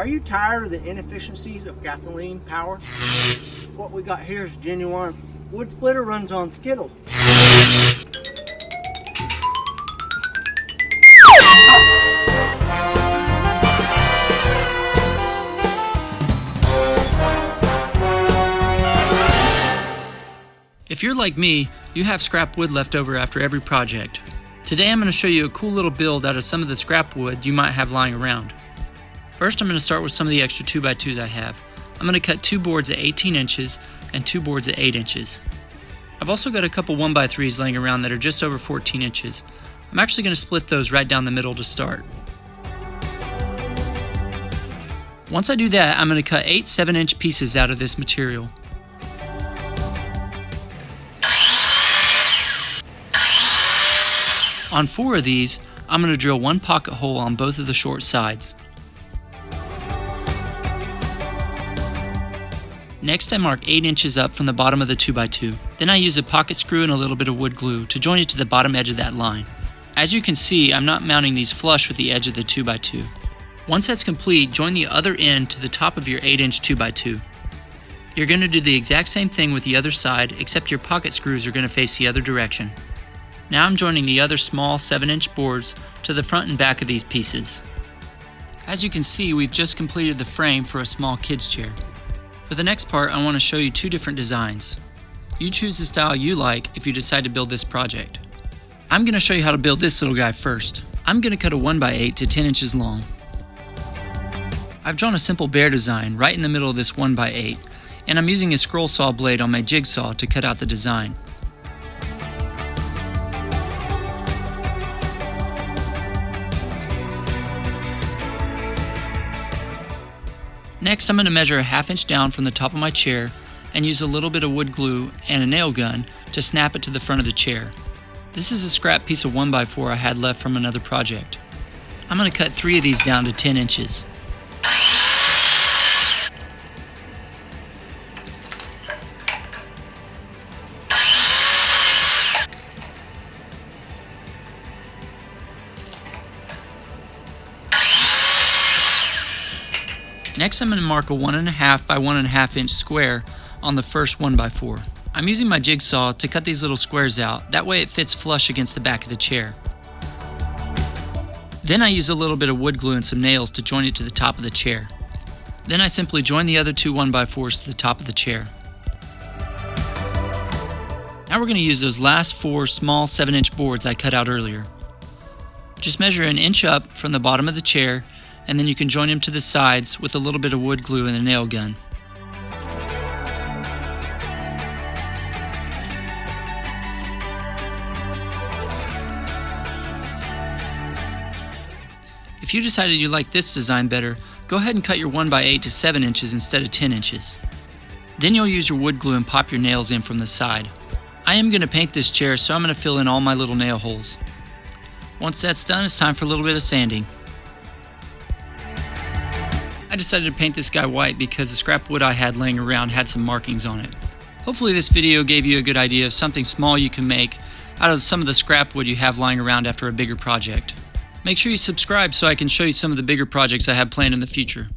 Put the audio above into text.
Are you tired of the inefficiencies of gasoline power? What we got here is genuine wood splitter, runs on Skittles. If you're like me, you have scrap wood left over after every project. Today I'm going to show you a cool little build out of some of the scrap wood you might have lying around. First, I'm going to start with some of the extra 2x2s I have. I'm going to cut 2 boards at 18 inches and 2 boards at 8 inches. I've also got a couple 1x3s laying around that are just over 14 inches. I'm actually going to split those right down the middle to start. Once I do that, I'm going to cut 8 7-inch pieces out of this material. On 4 of these, I'm going to drill 1 pocket hole on both of the short sides. Next, I mark 8 inches up from the bottom of the 2x2. Then I use a pocket screw and a little bit of wood glue to join it to the bottom edge of that line. As you can see, I'm not mounting these flush with the edge of the 2x2. Once that's complete, join the other end to the top of your 8-inch 2x2. You're going to do the exact same thing with the other side, except your pocket screws are going to face the other direction. Now I'm joining the other small 7-inch boards to the front and back of these pieces. As you can see, we've just completed the frame for a small kid's chair. For the next part, I want to show you 2 different designs. You choose the style you like if you decide to build this project. I'm going to show you how to build this little guy first. I'm going to cut a 1x8 to 10 inches long. I've drawn a simple bear design right in the middle of this 1x8, and I'm using a scroll saw blade on my jigsaw to cut out the design. Next, I'm going to measure a 1/2 inch down from the top of my chair and use a little bit of wood glue and a nail gun to snap it to the front of the chair. This is a scrap piece of 1x4 I had left from another project. I'm going to cut 3 of these down to 10 inches. Next, I'm going to mark a 1.5 by 1.5 inch square on the first 1x4. I'm using my jigsaw to cut these little squares out, that way it fits flush against the back of the chair. Then I use a little bit of wood glue and some nails to join it to the top of the chair. Then I simply join the other 2 1x4s to the top of the chair. Now we're going to use those last 4 small 7-inch boards I cut out earlier. Just measure 1 inch up from the bottom of the chair, and then you can join them to the sides with a little bit of wood glue and a nail gun. If you decided you like this design better, go ahead and cut your 1x8 to 7 inches instead of 10 inches. Then you'll use your wood glue and pop your nails in from the side. I am going to paint this chair, so I'm going to fill in all my little nail holes. Once that's done, it's time for a little bit of sanding. I decided to paint this guy white because the scrap wood I had laying around had some markings on it. Hopefully this video gave you a good idea of something small you can make out of some of the scrap wood you have lying around after a bigger project. Make sure you subscribe so I can show you some of the bigger projects I have planned in the future.